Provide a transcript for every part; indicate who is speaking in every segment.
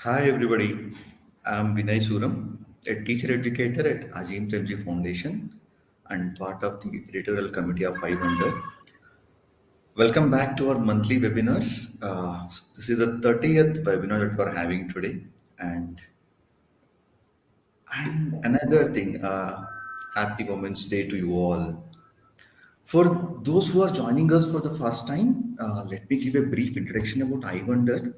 Speaker 1: Hi everybody, I'm Vinay Suram, a teacher educator at Ajim Premji Foundation and part of the editorial committee of iwonder. Welcome back to our monthly webinars. This is the 30th webinar that we're having today. And another thing, happy Women's Day to you all. For those who are joining us for the first time, let me give a brief introduction about iwonder.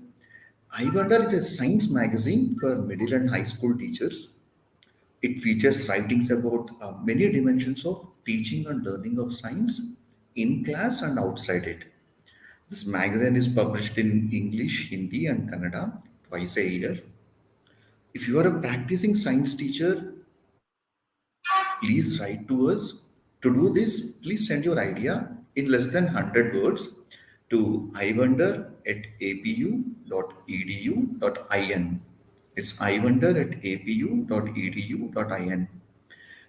Speaker 1: iwonder is a science magazine for middle and high school teachers. It features writings about many dimensions of teaching and learning of science in class and outside it. This magazine is published in English, Hindi, and Kannada twice a year. If you are a practicing science teacher, please write to us. To do this, please send your idea in less than 100 words to iwonder@apu.edu.in. It's iwonder@apu.edu.in.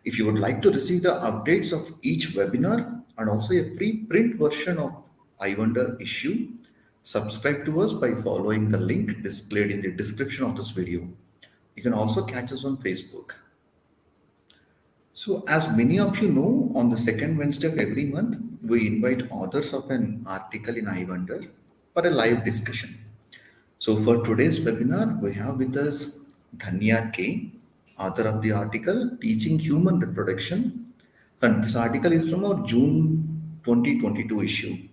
Speaker 1: If you would like to receive the updates of each webinar and also a free print version of iWonder issue, subscribe to us by following the link displayed in the description of this video. You can also catch us on Facebook. So, as many of you know, on the second Wednesday of every month, we invite authors of an article in iWonder for a live discussion. So, for today's webinar, we have with us Dhanya K, author of the article Teaching Human Reproduction. And this article is from our June 2022 issue.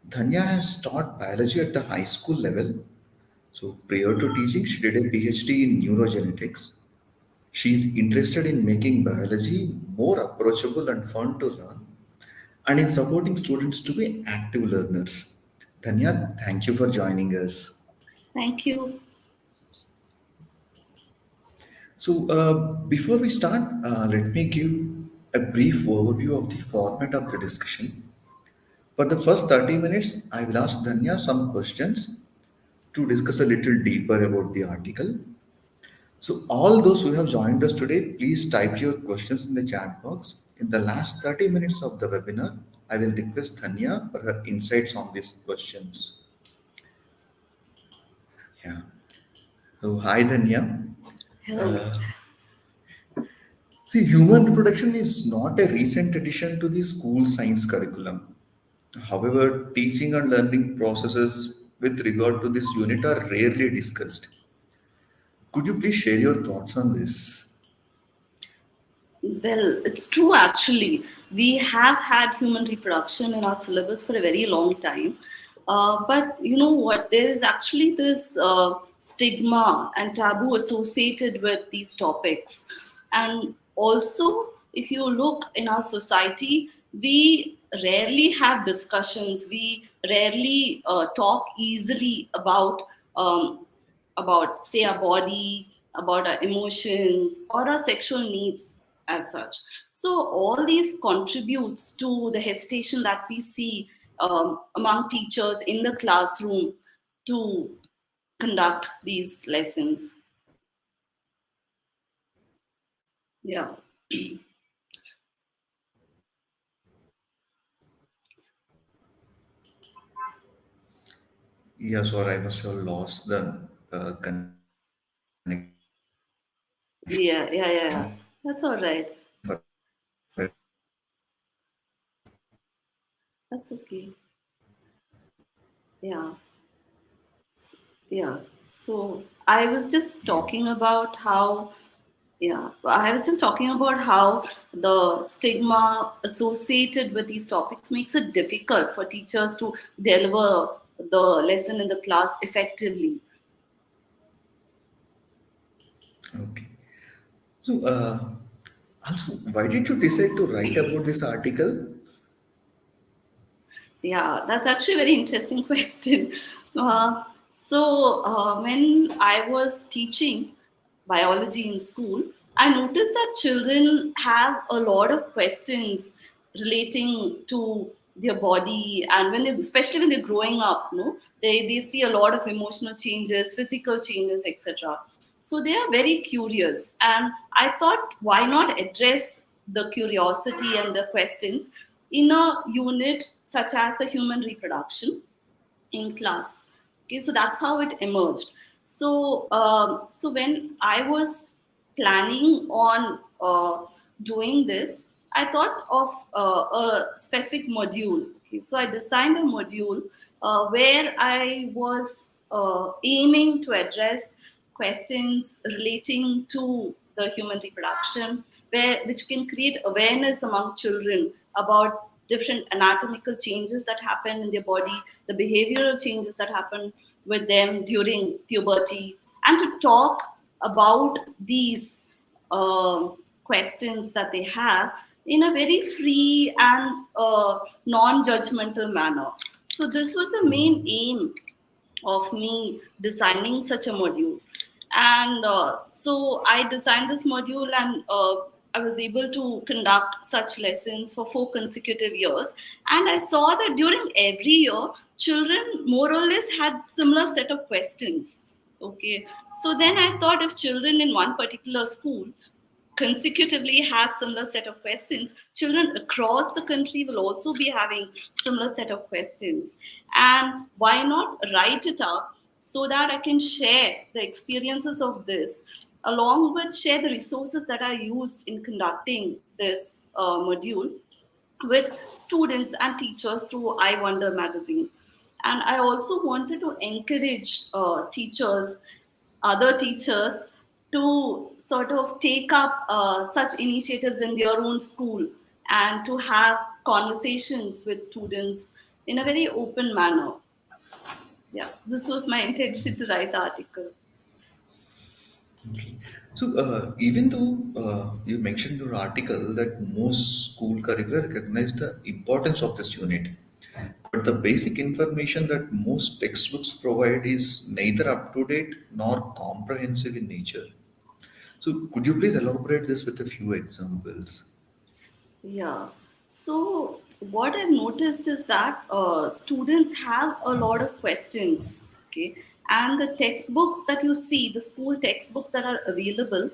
Speaker 1: Dhanya has taught biology at the high school level. So, prior to teaching, she did a PhD in neurogenetics. She is interested in making biology more approachable and fun to learn and in supporting students to be active learners. Dhanya, thank you for joining us.
Speaker 2: Thank you.
Speaker 1: So, before we start, let me give a brief overview of the format of the discussion. For the first 30 minutes, I will ask Dhanya some questions to discuss a little deeper about the article. So, all those who have joined us today, please type your questions in the chat box. In the last 30 minutes of the webinar, I will request Dhanya for her insights on these questions. Yeah. So, hi Dhanya.
Speaker 2: Hello.
Speaker 1: See, human reproduction is not a recent addition to the school science curriculum. However, teaching and learning processes with regard to this unit are rarely discussed. Could you please share your thoughts on this?
Speaker 2: Well, it's true actually. We have had human reproduction in our syllabus for a very long time. But you know what? There is actually this stigma and taboo associated with these topics. And also, if you look in our society, we rarely have discussions. We rarely talk easily about say our body, about our emotions or our sexual needs as such. So all these contributes to the hesitation that we see among teachers in the classroom to conduct these lessons. Yeah.
Speaker 1: Yeah, sorry, I was so lost the
Speaker 2: Yeah. That's all right. That's okay. Yeah. Yeah. So I was just talking about how I was just talking about how the stigma associated with these topics makes it difficult for teachers to deliver the lesson in the class effectively.
Speaker 1: Okay. So, also, why did you decide to write about this article?
Speaker 2: Yeah, that's actually a very interesting question. When I was teaching biology in school, I noticed that children have a lot of questions relating to their body, and especially when they're growing up, no, they see a lot of emotional changes, physical changes, etc. So they are very curious, and I thought, why not address the curiosity and the questions in a unit such as the human reproduction in class. Okay, so that's how it emerged. So when I was planning on doing this, I thought of a specific module. Okay, so I designed a module where I was aiming to address questions relating to the human reproduction, which can create awareness among children about different anatomical changes that happen in their body, the behavioral changes that happen with them during puberty, and to talk about these questions that they have in a very free and non-judgmental manner. So this was the main aim of me designing such a module. And so I designed this module, and I was able to conduct such lessons for 4 consecutive years. And I saw that during every year, children more or less had similar set of questions. Okay, so then I thought, if children in one particular school consecutively has similar set of questions, children across the country will also be having similar set of questions. And why not write it up so that I can share the experiences of this, along with share the resources that I used in conducting this module with students and teachers through iwonder magazine. And I also wanted to encourage other teachers to sort of take up such initiatives in their own school, and to have conversations with students in a very open manner. Yeah, this was my intention to write the article.
Speaker 1: Okay. So, even though you mentioned in your article that most school curricula recognize the importance of this unit, but the basic information that most textbooks provide is neither up to date nor comprehensive in nature. So, could you please elaborate this with a few examples?
Speaker 2: Yeah. So what I've noticed is that students have a lot of questions. Okay, and the textbooks that you see, the school textbooks that are available,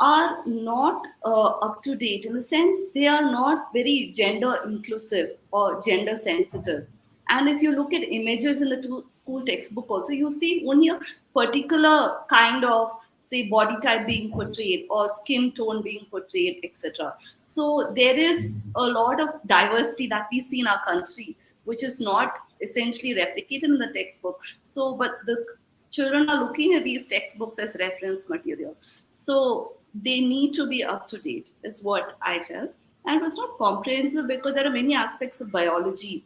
Speaker 2: are not up to date, in the sense they are not very gender inclusive or gender sensitive. And if you look at images in the school textbook also, you see only a particular kind of, say, body type being portrayed or skin tone being portrayed, etc. So there is a lot of diversity that we see in our country, which is not essentially replicated in the textbook. So, but the children are looking at these textbooks as reference material. So they need to be up to date, is what I felt. And it was not comprehensive because there are many aspects of biology,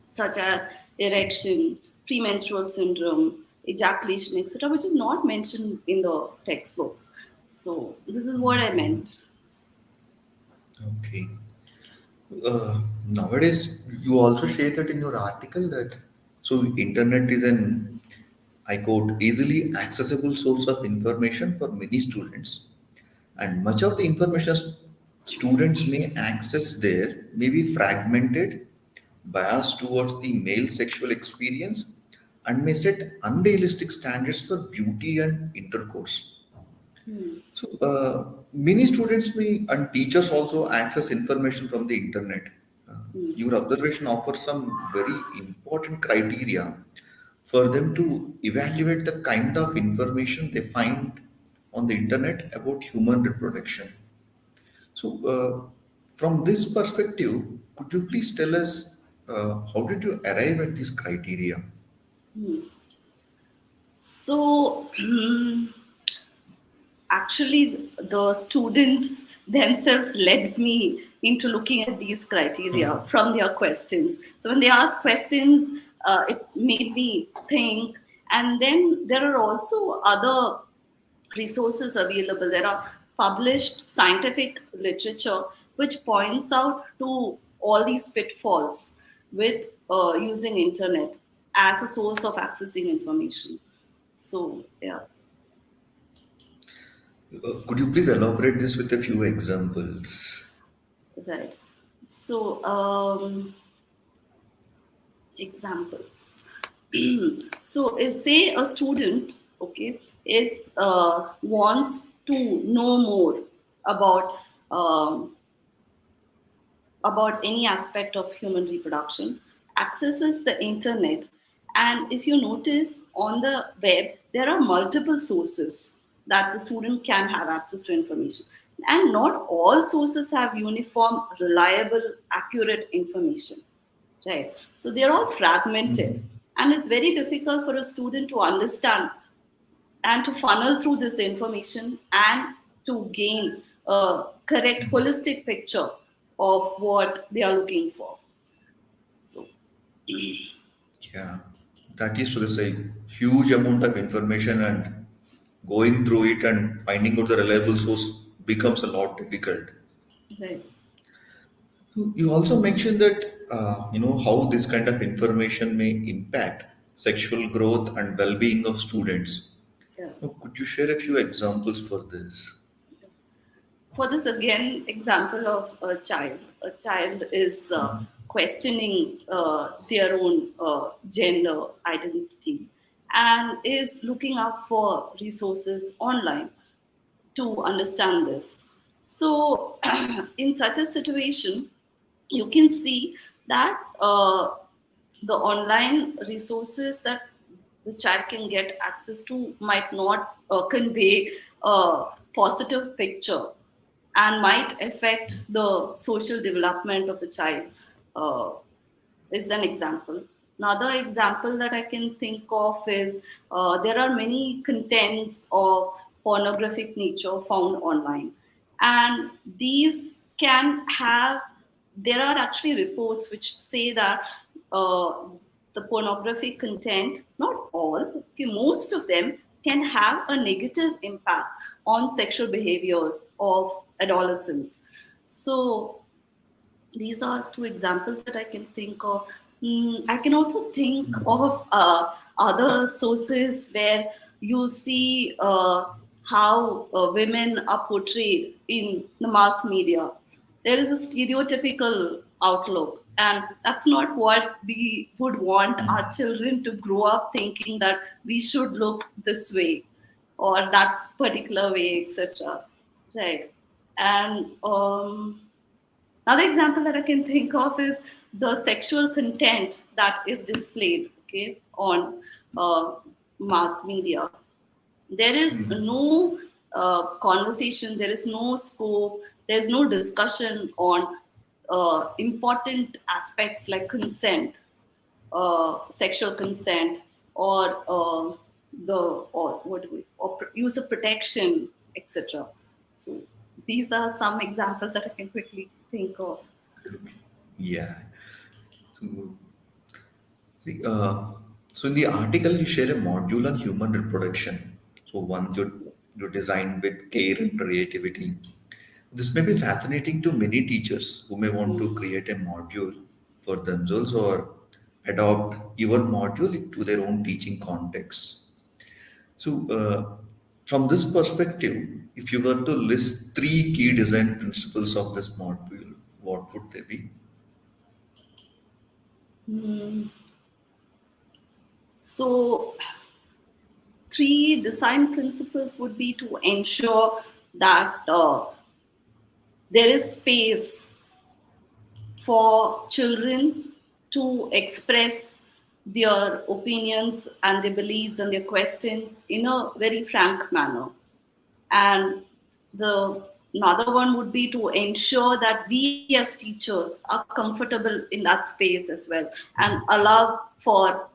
Speaker 2: such as erection, premenstrual syndrome, ejaculation, etc., which is not mentioned in the textbooks. So this is what I meant.
Speaker 1: Okay. Nowadays, you also stated in your article that so internet is an, I quote, easily accessible source of information for many students, and much of the information students may access there may be fragmented, biased towards the male sexual experience, and may set unrealistic standards for beauty and intercourse.
Speaker 2: Hmm.
Speaker 1: So, many students may and teachers also access information from the internet.
Speaker 2: Hmm.
Speaker 1: Your observation offers some very important criteria for them to evaluate the kind of information they find on the internet about human reproduction. So, from this perspective, could you please tell us how did you arrive at this criteria?
Speaker 2: Hmm. So, actually, the students themselves led me into looking at these criteria from their questions. So when they ask questions, it made me think. And then there are also other resources available. There are published scientific literature which points out to all these pitfalls with using internet as a source of accessing information. So yeah.
Speaker 1: Could you please elaborate this with a few examples?
Speaker 2: Right. So, examples. So, say a student, okay, is wants to know more about um, about any aspect of human reproduction, accesses the internet, And if you notice on the web, there are multiple sources that the student can have access to information. And not all sources have uniform, reliable, accurate information. Right. So they're all fragmented. And it's very difficult for a student to understand and to funnel through this information and to gain a correct holistic picture of what they are looking for. So,
Speaker 1: Yeah, that is so there's a huge amount of information, and going through it and finding out the reliable source becomes a lot difficult.
Speaker 2: right.
Speaker 1: You also mentioned that how this kind of information may impact sexual growth and well-being of students.
Speaker 2: Yeah.
Speaker 1: Now, could you share a few examples for this?
Speaker 2: For this again example of a child is questioning their own gender identity and is looking up for resources online to understand this. So, in such a situation, you can see that the online resources that the child can get access to might not convey a positive picture and might affect the social development of the child. Uh, is an example. Another example that I can think of is there are many contents of pornographic nature found online, and these can have. There are actually reports which say that the pornographic content, not all, okay, most of them can have a negative impact on sexual behaviors of adolescents. So these are two examples that I can think of. I can also think of other sources where you see how women are portrayed in the mass media. There is a stereotypical outlook, and that's not what we would want our children to grow up thinking, that we should look this way or that particular way, etc. Right. And another example that I can think of is the sexual content that is displayed, okay, on mass media. There is no conversation, there is no scope, there's no discussion on important aspects like consent, sexual consent, or the or what do we or use of protection, etc. So these are some examples that I can quickly think of.
Speaker 1: Yeah. So, see, so in the article, you share a module on human reproduction. So one you designed with care and creativity. This may be fascinating to many teachers who may want to create a module for themselves or adopt your module to their own teaching contexts. So, from this perspective, if you were to list three key design principles of this module, what would they be?
Speaker 2: Hmm. So, three design principles would be to ensure that there is space for children to express their opinions and their beliefs and their questions in a very frank manner. And the another one would be to ensure that we as teachers are comfortable in that space as well and allow for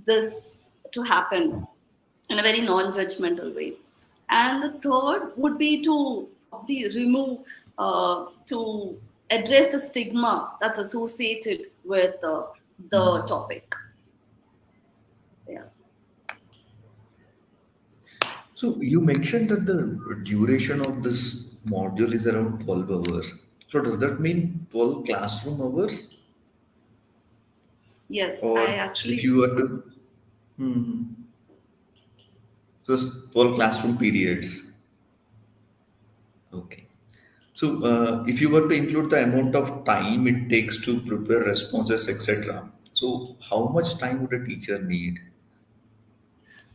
Speaker 2: this to happen in a very non-judgmental way. And the third would be to probably remove, to address the stigma that's associated with the topic. Yeah.
Speaker 1: So, you mentioned that the duration of this module is around 12 hours. So, does that mean 12 classroom hours?
Speaker 2: Yes, I
Speaker 1: Or if
Speaker 2: actually.
Speaker 1: you were to, so it's 12 classroom periods. Okay. So, if you were to include the amount of time it takes to prepare responses, etc., so how much time would a teacher need?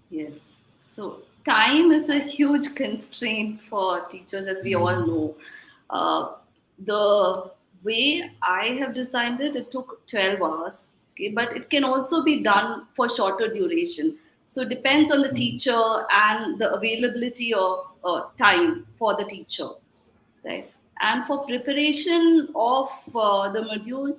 Speaker 2: Yes. So time is a huge constraint for teachers, as we all know. The way I have designed it, it took 12 hours. Okay, but it can also be done for shorter duration. So it depends on the teacher and the availability of time for the teacher, right? And for preparation of the module,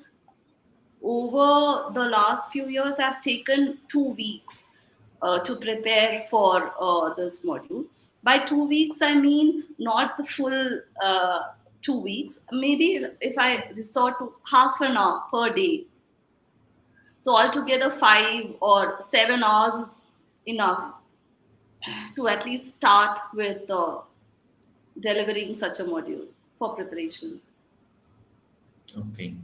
Speaker 2: over the last few years, I've taken 2 weeks to prepare for this module. By 2 weeks, I mean not the full 2 weeks. Maybe if I resort to half an hour per day, so altogether 5 or 7 hours is enough to at least start with delivering such a module for preparation.
Speaker 1: Okay.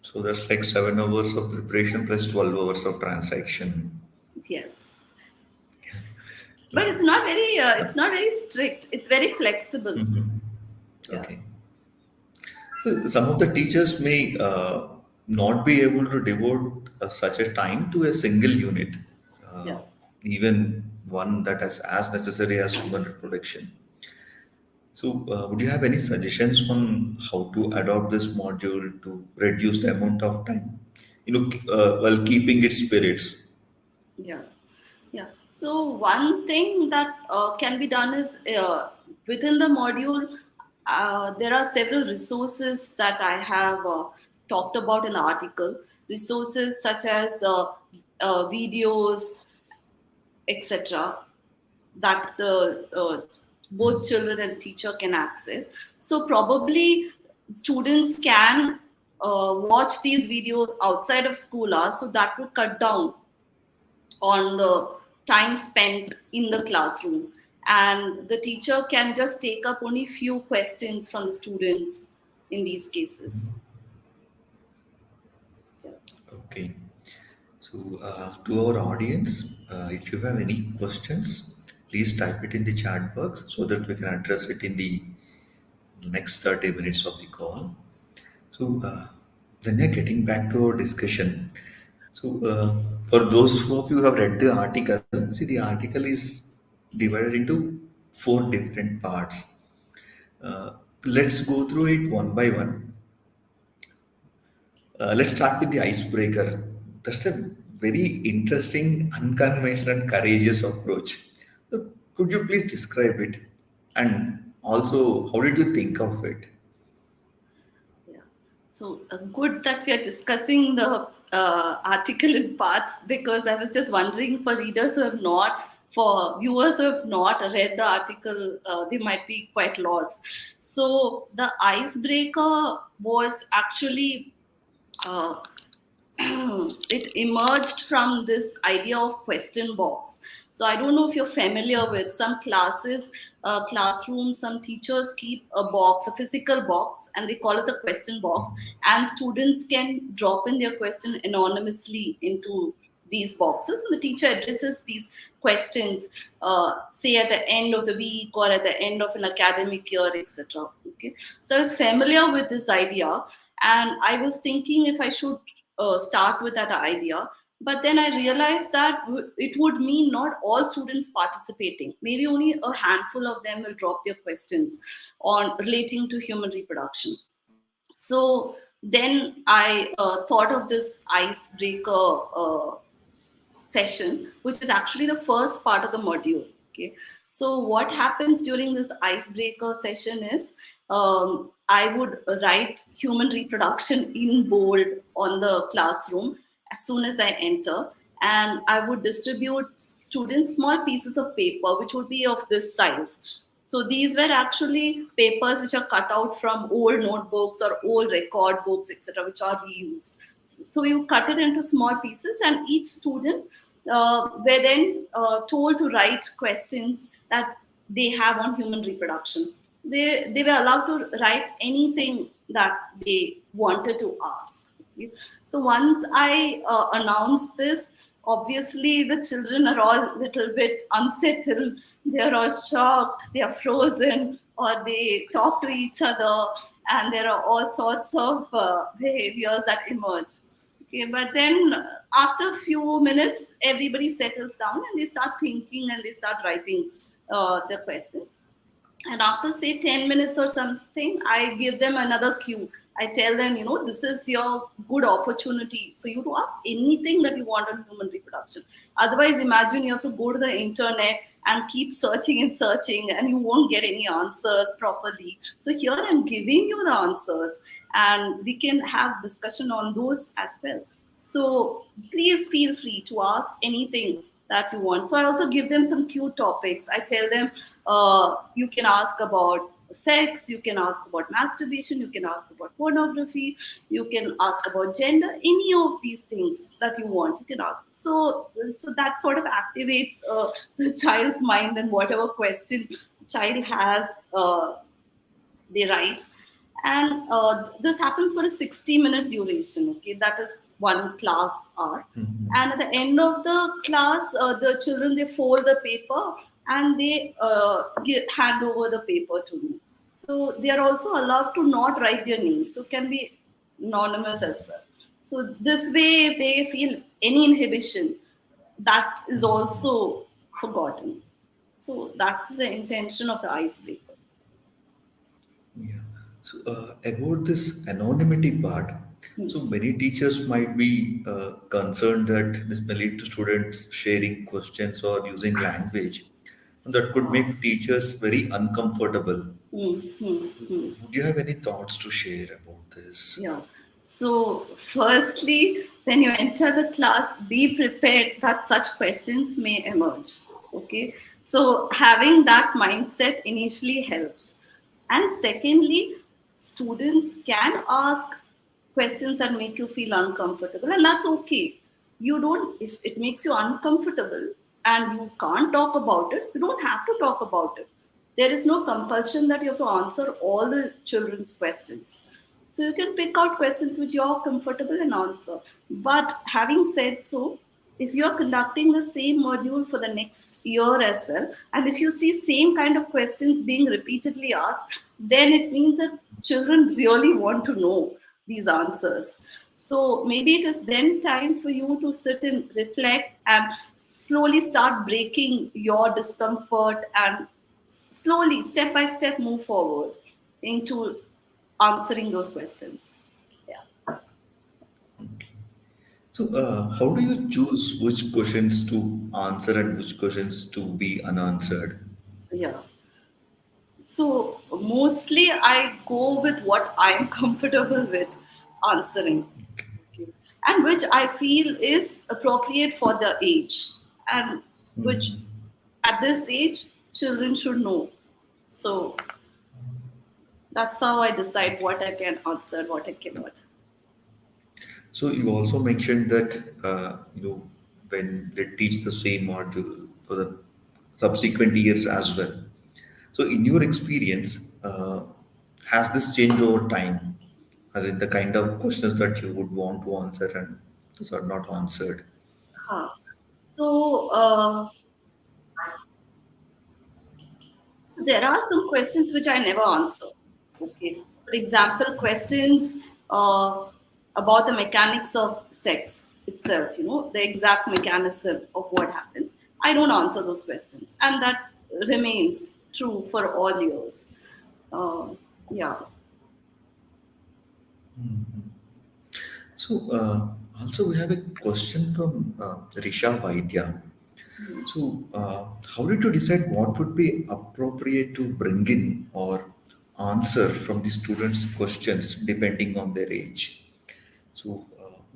Speaker 1: So that's like 7 hours of preparation plus 12 hours of transaction.
Speaker 2: Yes, but
Speaker 1: Okay.
Speaker 2: it's not very strict. It's very flexible.
Speaker 1: Mhm.
Speaker 2: Yeah,
Speaker 1: Okay. Some of the teachers may not be able to devote such a time to a single unit, uh,
Speaker 2: yeah.
Speaker 1: even one that is as necessary as human reproduction. So, would you have any suggestions on how to adopt this module to reduce the amount of time, while keeping its spirits?
Speaker 2: Yeah, yeah. So one thing that can be done is within the module, there are several resources that I have talked about in the article. Resources such as videos, etc., that the both children and teacher can access. So probably students can watch these videos outside of school hours, so that would cut down on the time spent in the classroom, and the teacher can just take up only few questions from the students in these cases. Yeah.
Speaker 1: Okay. So, to our audience, if you have any questions, please type it in the chat box so that we can address it in the next 30 minutes of the call. So, then getting back to our discussion. So, for those of you who have read the article, see the article is divided into four different parts. Uh, let's go through it one by one. Let's start with the icebreaker. That's a very interesting, unconventional, and courageous approach. Could you please describe it? And also, how did you think of it?
Speaker 2: Yeah. So good that we are discussing the article in parts, because I was just wondering, for readers who have not, for viewers who have not read the article, they might be quite lost. So the icebreaker was actually uh, it emerged from this idea of question box. So I don't know if you're familiar with some classes, classrooms, some teachers keep a box, a physical box, and they call it the question box, and students can drop in their question anonymously into these boxes, and the teacher addresses these questions, say at the end of the week or at the end of an academic year, etc. Okay, so I was familiar with this idea, and I was thinking if I should start with that idea. But then I realized that it would mean not all students participating. Maybe only a handful of them will drop their questions on relating to human reproduction. So then I thought of this icebreaker session, which is actually the first part of the module. Okay, so what happens during this icebreaker session is I would write human reproduction in bold on the classroom as soon as I enter, and I would distribute students small pieces of paper which would be of this size. So these were actually papers which are cut out from old notebooks or old record books, etc., which are reused. So we would cut it into small pieces, and each student were then told to write questions that they have on human reproduction. They were allowed to write anything that they wanted to ask. Okay. So once I announced this, obviously the children are all a little bit unsettled. They are all shocked. They are frozen, or they talk to each other, and there are all sorts of behaviors that emerge. Okay, but then after a few minutes, everybody settles down and they start thinking and they start writing the questions. And after say 10 minutes or something, I give them another cue. I tell them, this is your good opportunity for you to ask anything that you want on human reproduction. Otherwise, imagine you have to go to the internet and keep searching and searching, and you won't get any answers properly. So here I'm giving you the answers, and we can have discussion on those as well. So please feel free to ask anything that you want. So I also give them some cute topics. I tell them you can ask about sex, you can ask about masturbation, you can ask about pornography, you can ask about gender, any of these things that you want, you can ask. So that sort of activates the child's mind, and whatever question child has, they write. And this happens for a 60-minute duration. Okay, that is one class hour.
Speaker 1: Mhm.
Speaker 2: And at the end of the class, the children, they fold the paper and they hand over the paper to me. So they are also allowed to not write their name, so can be anonymous as well. So this way, if they feel any inhibition, that is also forgotten. So that's the intention of the icebreaker.
Speaker 1: Yeah. So about this anonymity part,
Speaker 2: Hmm.
Speaker 1: so many teachers might be concerned that this may lead to students sharing questions or using language that could
Speaker 2: Ah.
Speaker 1: make teachers very uncomfortable.
Speaker 2: Hmm, hmm, hmm.
Speaker 1: Would you have any thoughts to share about this?
Speaker 2: Yeah. So, firstly, when you enter the class, be prepared that such questions may emerge. Okay. So, having that mindset initially helps. And secondly, students can ask questions that make you feel uncomfortable, and that's okay. You don't, if it makes you uncomfortable and you can't talk about it, you don't have to talk about it. There is no compulsion that you have to answer all the children's questions. So you can pick out questions which you're comfortable and answer. But having said so, if you're conducting the same module for the next year as well, and if you see same kind of questions being repeatedly asked, then it means that children really want to know these answers. So maybe it is then time for you to sit and reflect and slowly start breaking your discomfort and slowly, step by step, move forward into answering those questions. Yeah.
Speaker 1: So, how do you choose which questions to answer and which questions to be unanswered?
Speaker 2: Yeah. So mostly I go with what I'm comfortable with answering. Okay. And which I feel is appropriate for the age, and which at this age children should know. So that's how I decide what I can answer, what I cannot.
Speaker 1: So you also mentioned that when they teach the same module for the subsequent years as well. So in your experience, has this changed over time? As in the kind of questions that you would want to answer and those are not answered.
Speaker 2: Huh. So, so there are some questions which I never answer. Okay. For example, questions about the mechanics of sex itself, the exact mechanism of what happens. I don't answer those questions. And that remains true for all years. Uh, yeah.
Speaker 1: So also we have a question from Risha Vaidya. So, how did you decide what would be appropriate to bring in or answer from the students' questions depending on their age? So,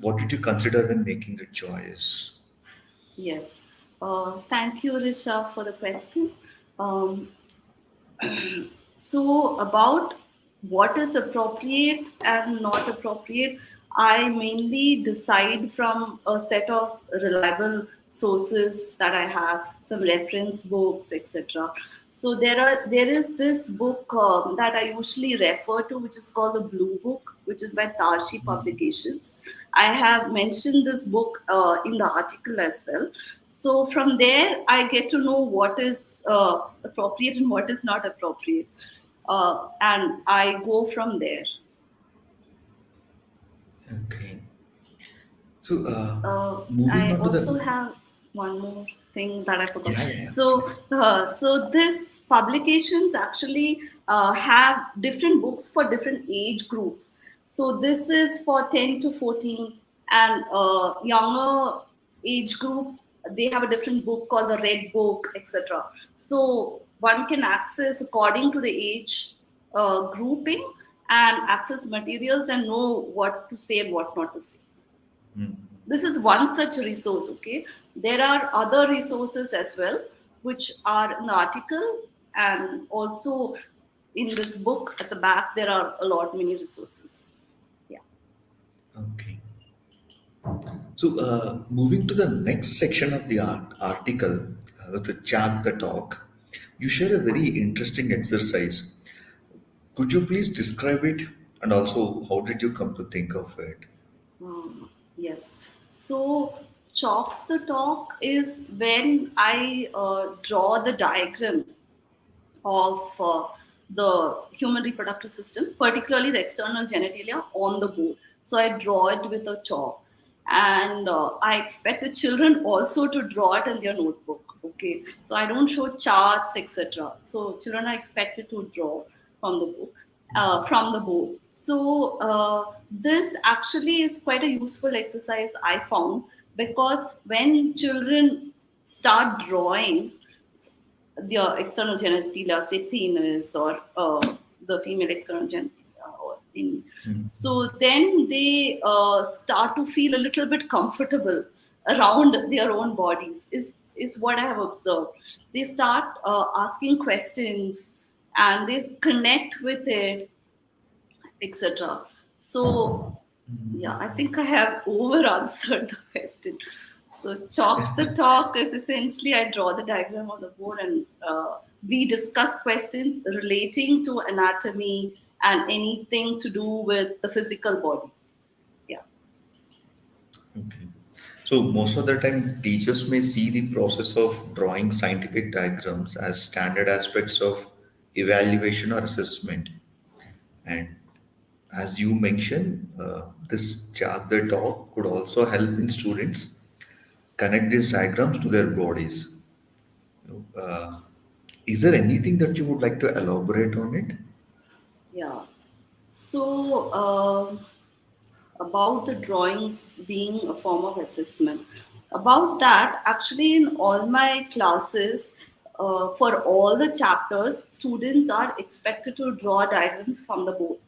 Speaker 1: what did you consider when making the choice?
Speaker 2: Yes. Thank you, Risha, for the question. Um, So, about what is appropriate and not appropriate, I mainly decide from a set of reliable sources that I have, some reference books, etc. So there is this book that I usually refer to, which is called the Blue Book, which is by Tashi Publications. I have mentioned this book in the article as well. So from there, I get to know what is appropriate and what is not appropriate, and I go from there.
Speaker 1: Okay. So, moving
Speaker 2: I
Speaker 1: on to
Speaker 2: also
Speaker 1: the
Speaker 2: have one more thing that I forgot.
Speaker 1: yeah,
Speaker 2: So,
Speaker 1: please.
Speaker 2: so this publications actually have different books for different age groups. So this is for 10 to 14, and younger age group, they have a different book called the Red Book, etc. So one can access according to the age grouping and access materials and know what to say and what not to say.
Speaker 1: Mm.
Speaker 2: This is one such resource. Okay, there are other resources as well, which are in the article, and also in this book at the back there are a lot many resources. Yeah.
Speaker 1: Okay. So, moving to the next section of the article, the chat the talk, you share a very interesting exercise. Could you please describe it, and also how did you come to think of it?
Speaker 2: Yes. So chalk the talk is when I draw the diagram of the human reproductive system, particularly the external genitalia, on the board. So I draw it with a chalk, and I expect the children also to draw it in their notebook. Okay, so I don't show charts, etc. So children are expected to draw from the book, from the board. So this actually is quite a useful exercise I found, because when children start drawing the external genitalia, say penis or the female external genitalia, or in. So then they start to feel a little bit comfortable around their own bodies. Is what I have observed. They start asking questions and they connect with it, etc. So yeah, I think I have over answered the question. So chalk the talk is essentially I draw the diagram on the board, and we discuss questions relating to anatomy and anything to do with the physical body. Yeah.
Speaker 1: Okay. So, most of the time, teachers may see the process of drawing scientific diagrams as standard aspects of evaluation or assessment. And as you mentioned, this chart the talk could also help in students connect these diagrams to their bodies. Uh, is there anything that you would like to elaborate on it?
Speaker 2: Yeah. So about the drawings being a form of assessment. About that, actually, in all my classes, for all the chapters, students are expected to draw diagrams from the board.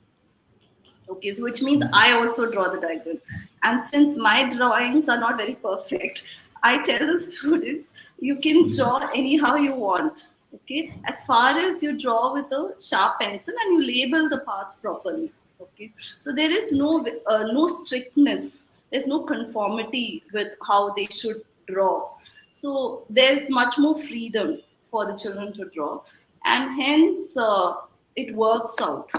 Speaker 2: Okay, so which means I also draw the diagram. And since my drawings are not very perfect, I tell the students you can draw anyhow you want. Okay, as far as you draw with a sharp pencil and you label the parts properly. Okay, so there is no strictness. There's no conformity with how they should draw. So there's much more freedom for the children to draw, and hence it works out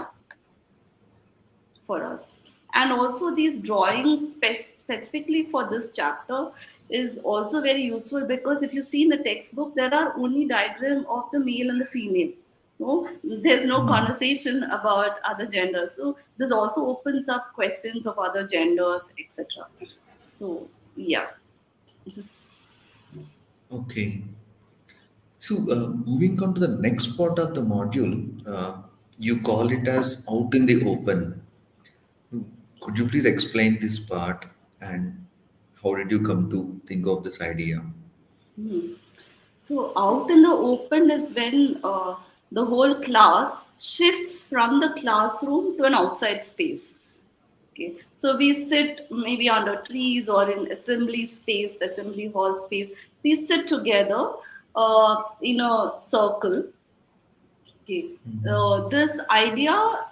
Speaker 2: for us. And also these drawings specifically for this chapter is also very useful, because if you see in the textbook there are only diagram of the male and the female. No, there's no conversation about other genders. So this also opens up questions of other genders, etc. So yeah, this.
Speaker 1: Okay. So, moving on to the next part of the module, you call it as out in the open. Could you please explain this part and how did you come to think of this idea?
Speaker 2: Hmm. So out in the open is when the whole class shifts from the classroom to an outside space. Okay, so we sit maybe under trees or in assembly space, assembly hall space. We sit together in a circle. Okay, this idea,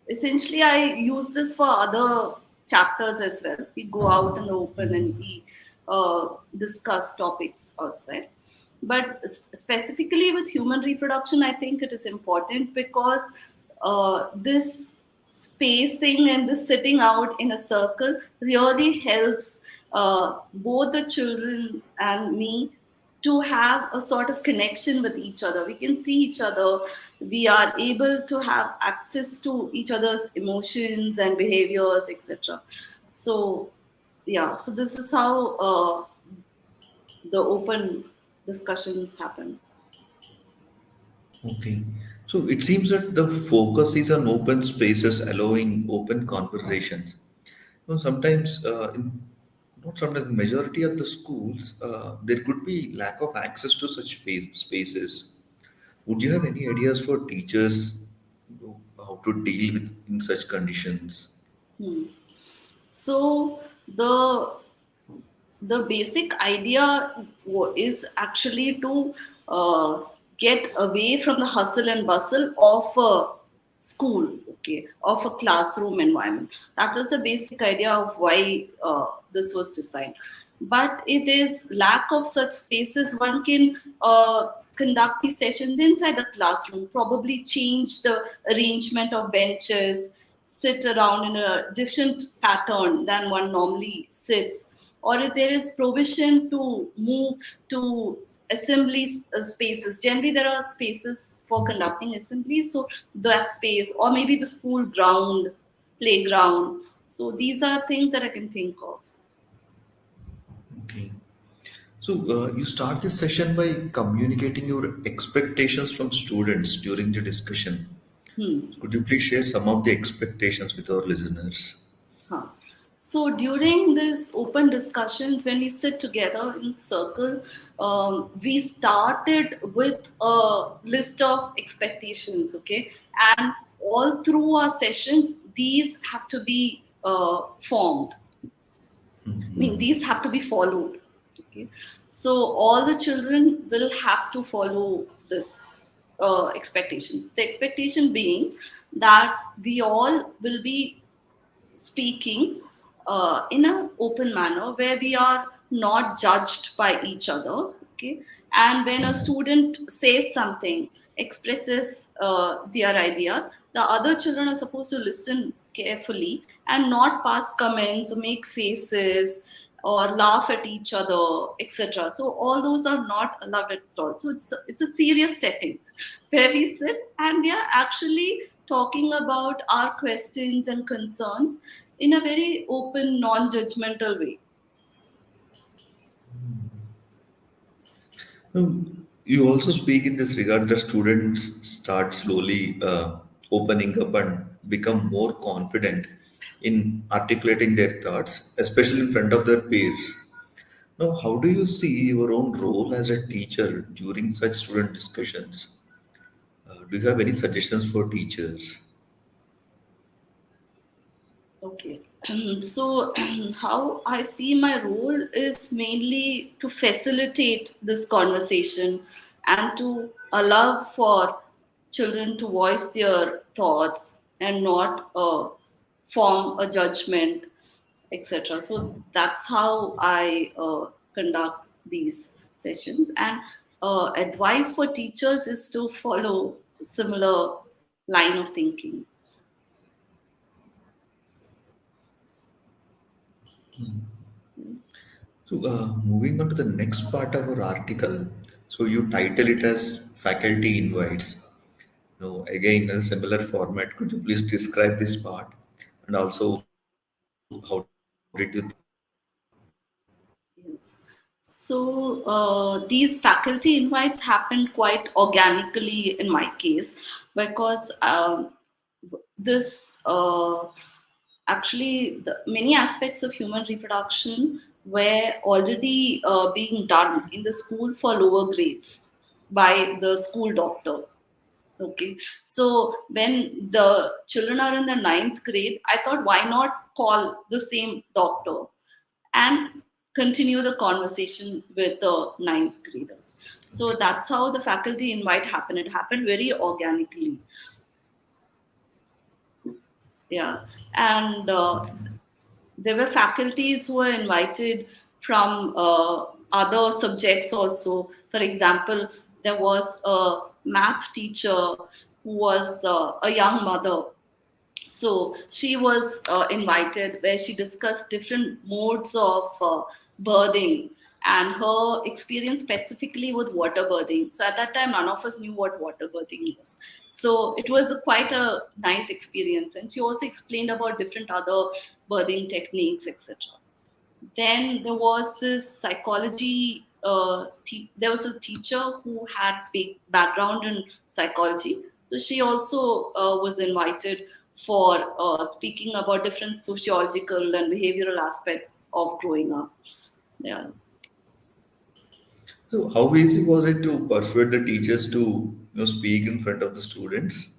Speaker 2: essentially I use this for other chapters as well. We go out in the open and we discuss topics outside, but specifically with human reproduction I think it is important, because this spacing and this sitting out in a circle really helps both the children and me to have a sort of connection with each other. We can see each other. We are able to have access to each other's emotions and behaviors, etc. So, yeah, so this is how the open discussions happen.
Speaker 1: Okay. So it seems that the focus is on open spaces, allowing open conversations. Sometimes, not sometimes, majority of the schools, there could be lack of access to such spaces. Would you have any ideas for teachers, how to deal with in such conditions?
Speaker 2: Hmm. So the basic idea is actually to uh, get away from the hustle and bustle of a school, okay, of a classroom environment. That is the basic idea of why this was designed. But it is lack of such spaces. One can conduct these sessions inside the classroom, probably change the arrangement of benches, sit around in a different pattern than one normally sits, or if there is provision to move to assembly spaces. Generally there are spaces for conducting assemblies, so that space, or maybe the school ground, playground. So these are things that I can think of.
Speaker 1: Okay. So you start this session by communicating your expectations from students during the discussion.
Speaker 2: Hmm.
Speaker 1: Could you please share some of the expectations with our listeners?
Speaker 2: Huh. So during these open discussions, when we sit together in circle, we started with a list of expectations, okay, and all through our sessions, these have to be formed. I mean, these have to be followed. Okay, so all the children will have to follow this expectation. The expectation being that we all will be speaking in an open manner where we are not judged by each other, okay, and when a student says something, expresses their ideas, the other children are supposed to listen carefully and not pass comments or make faces or laugh at each other, etc. So all those are not allowed at all. So it's a serious setting where we sit and we are actually talking about our questions and concerns in a very open, non-judgmental way.
Speaker 1: You also speak in this regard that students start slowly opening up and become more confident in articulating their thoughts, especially in front of their peers. Now, how do you see your own role as a teacher during such student discussions? Do you have any suggestions for teachers?
Speaker 2: Okay. So, how I see my role is mainly to facilitate this conversation and to allow for children to voice their thoughts and not form a judgment, etc. So, that's how I conduct these sessions. And advice for teachers is to follow similar line of thinking.
Speaker 1: So, moving on to the next part of our article. So, you title it as faculty invites. Again, in a similar format, could you please describe this part? And also, how did you think of it?
Speaker 2: Yes. So these faculty invites happened quite organically in my case because this actually the many aspects of human reproduction were already being done in the school for lower grades by the school doctor. Okay, so when the children are in the ninth grade, I thought, why not call the same doctor and continue the conversation with the ninth graders. So
Speaker 1: Okay.
Speaker 2: that's how the faculty invite happened. It happened very organically. Yeah. And
Speaker 1: Okay.
Speaker 2: there were faculties who were invited from other subjects also. For example, there was a math teacher who was a young mother. So she was invited where she discussed different modes of birthing and her experience specifically with water birthing. So at that time, none of us knew what water birthing was. So it was quite a nice experience. And she also explained about different other birthing techniques, etc. Then there was this psychology. There was a teacher who had big background in psychology. So she also was invited for speaking about different sociological and behavioral aspects of growing up. Yeah.
Speaker 1: So how easy was it to persuade the teachers to speak in front of the students?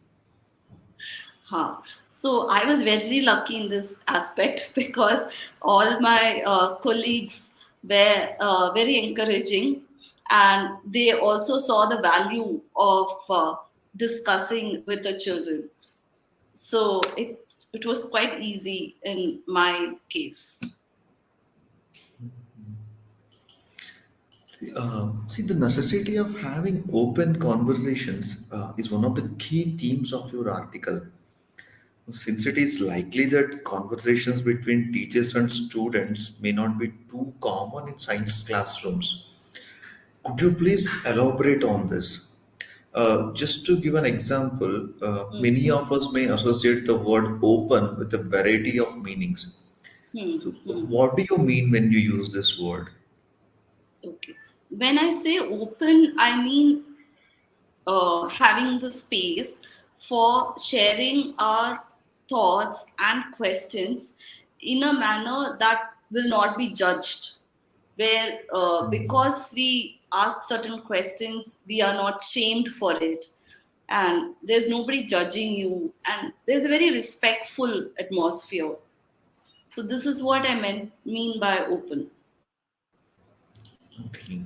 Speaker 2: Huh. So I was very lucky in this aspect because all my colleagues were very encouraging, and they also saw the value of discussing with the children. So it was quite easy in my case.
Speaker 1: See, the necessity of having open conversations is one of the key themes of your article. Since it is likely that conversations between teachers and students may not be too common in science classrooms, could you please elaborate on this? Just to give an example, many
Speaker 2: Hmm.
Speaker 1: of us may associate the word open with a variety of meanings.
Speaker 2: Hmm.
Speaker 1: So,
Speaker 2: Hmm.
Speaker 1: what do you mean when you use this word?
Speaker 2: Okay. When I say open, I mean having the space for sharing our thoughts and questions in a manner that will not be judged, where because we ask certain questions we are not shamed for it, and there's nobody judging you, and there's a very respectful atmosphere. So this is what I mean by open.
Speaker 1: Okay.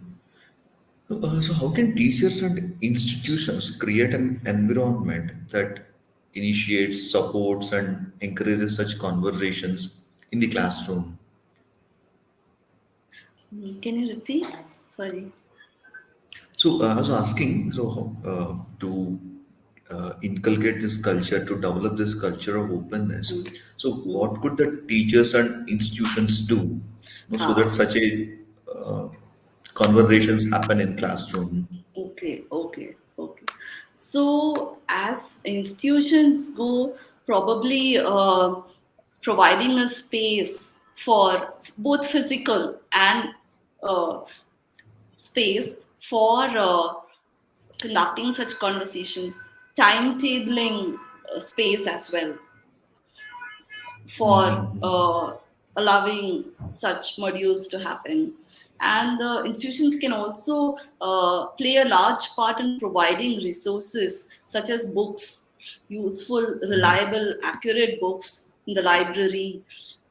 Speaker 1: So how can teachers and institutions create an environment that initiates, supports, and encourages such conversations in the classroom?
Speaker 2: Can you repeat? Sorry.
Speaker 1: So I was asking, so to inculcate this culture, to develop this culture of openness. So what could the teachers and institutions do, so that
Speaker 2: Ah.
Speaker 1: such a conversations happen in classroom?
Speaker 2: Okay, okay, okay. So, as institutions go, probably providing a space for both physical and uh, space for conducting such conversations, timetabling space as well for allowing such modules to happen. And the institutions can also play a large part in providing resources such as books, useful, reliable, accurate books in the library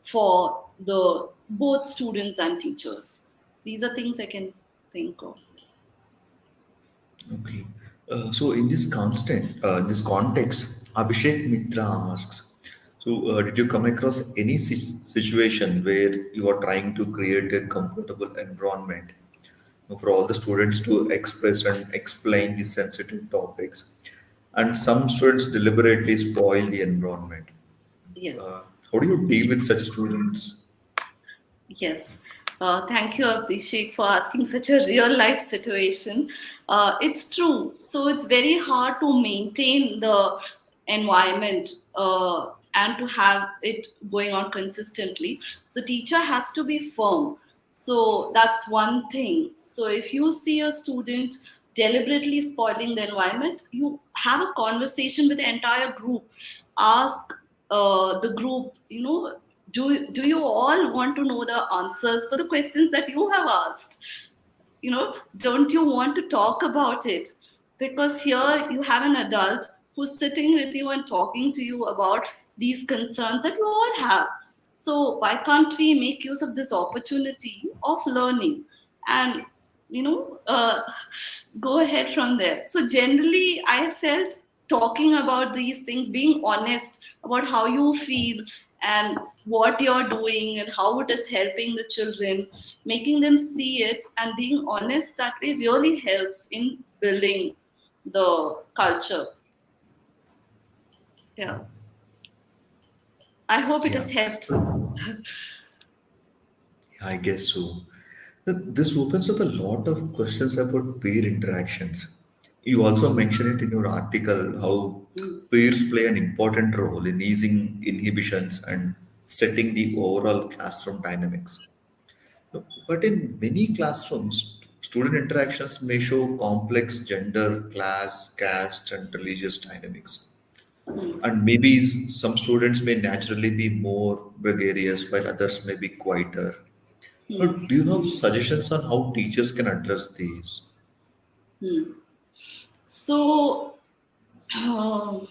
Speaker 2: for the both students and teachers. These are things I can think of.
Speaker 1: Okay. So in this context, Abhishek Mitra asks, so did you come across any situation where you are trying to create a comfortable environment for all the students to express and explain the sensitive topics, and some students deliberately spoil the environment? Uh,
Speaker 2: Yes.
Speaker 1: how do you deal with such students?
Speaker 2: Yes. Thank you, Abhishek, for asking such a real life situation. It's true. So it's very hard to maintain the environment and to have it going on consistently. So the teacher has to be firm. So that's one thing. So if you see a student deliberately spoiling the environment, you have a conversation with the entire group. Ask the group, do you all want to know the answers for the questions that you have asked? Don't you want to talk about it? Because here you have an adult who's sitting with you and talking to you about these concerns that you all have. So why can't we make use of this opportunity of learning and you know uh, go ahead from there? So generally I felt talking about these things, being honest about how you feel and what you're doing and how it is helping the children, making them see it and being honest that way really helps in building the culture. Yeah, I hope it
Speaker 1: Yeah,
Speaker 2: has helped.
Speaker 1: I guess so. This opens up a lot of questions about peer interactions. You also mention it in your article how peers play an important role in easing inhibitions and setting the overall classroom dynamics. But in many classrooms, Student interactions may show complex gender, class, caste, and religious dynamics.
Speaker 2: Hmm.
Speaker 1: And maybe some students may naturally be more gregarious, while others may be quieter.
Speaker 2: Hmm.
Speaker 1: But do you have suggestions on how teachers can address these?
Speaker 2: Hmm. So, um,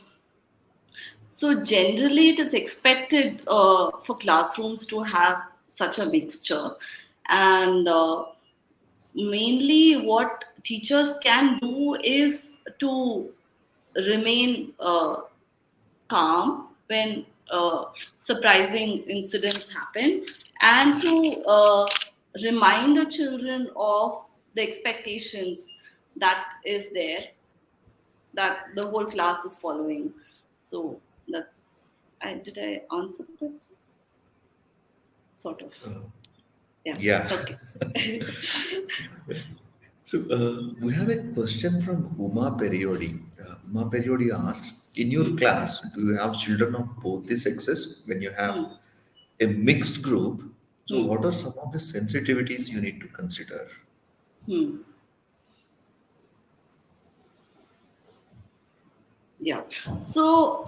Speaker 2: so generally, it is expected for classrooms to have such a mixture, and mainly what teachers can do is to remain calm when surprising incidents happen, and to remind the children of the expectations that is there, that the whole class is following. So that's, did I answer the question? Sort of. Yeah.
Speaker 1: Yeah.
Speaker 2: Okay.
Speaker 1: So we have a question from Uma Periodi. Uma Periodi asks, in your
Speaker 2: Hmm.
Speaker 1: class, do you have children of both the sexes? When you have
Speaker 2: Hmm.
Speaker 1: a mixed group, so
Speaker 2: Hmm.
Speaker 1: what are some of the sensitivities you need to consider?
Speaker 2: Hmm. Yeah. So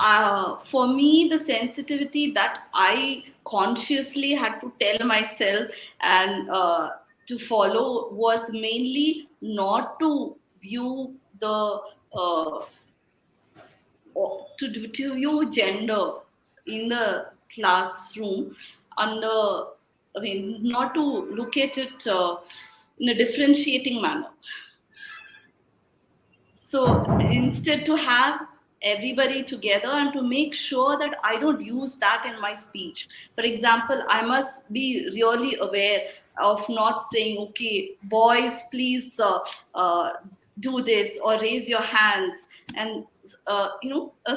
Speaker 2: for me, the sensitivity that I consciously had to tell myself and to follow was mainly not to view the to view gender in the classroom under, I mean, not to look at it in a differentiating manner. So instead, to have everybody together and to make sure that I don't use that in my speech. For example, I must be really aware of not saying, okay, boys, please do this or raise your hands, and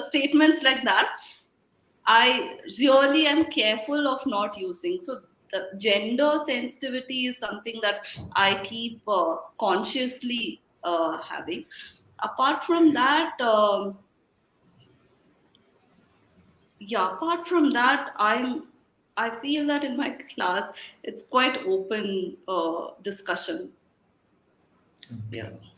Speaker 2: statements like that. I really am careful of not using. So the gender sensitivity is something that I keep consciously having. Apart from that, I feel that in my class it's quite open discussion. Yeah.
Speaker 1: Okay.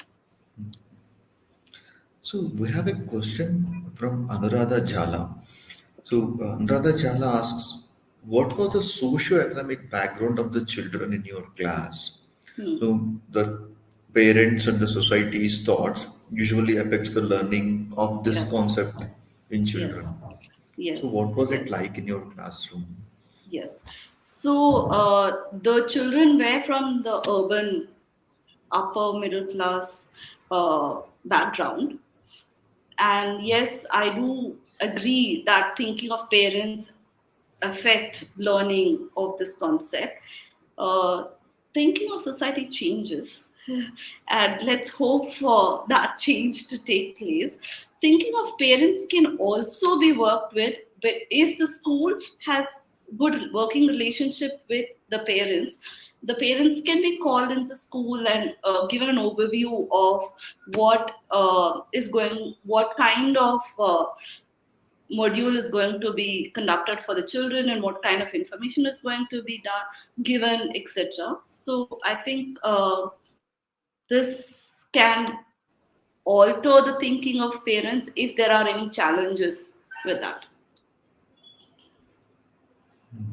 Speaker 1: So we have a question from Anuradha Jhala. So Anuradha Jhala asks, what was the socio-economic background of the children in your class?
Speaker 2: Hmm.
Speaker 1: So the parents and the society's thoughts usually affects the learning of this
Speaker 2: Yes.
Speaker 1: concept in
Speaker 2: Yes.
Speaker 1: children. So
Speaker 2: Yes.
Speaker 1: what was it
Speaker 2: Yes.
Speaker 1: like in your classroom?
Speaker 2: Yes. So the children were from the urban upper middle class background. And yes, I do agree that thinking of parents affect learning of this concept. Uh, Thinking of society changes, and let's hope for that change to take place. Thinking of parents can also be worked with, but if the school has good working relationship with the parents can be called into school and given an overview of what kind of module is going to be conducted for the children and what kind of information is going to be done, given, etc. So I think this can alter the thinking of parents if there are any challenges with that.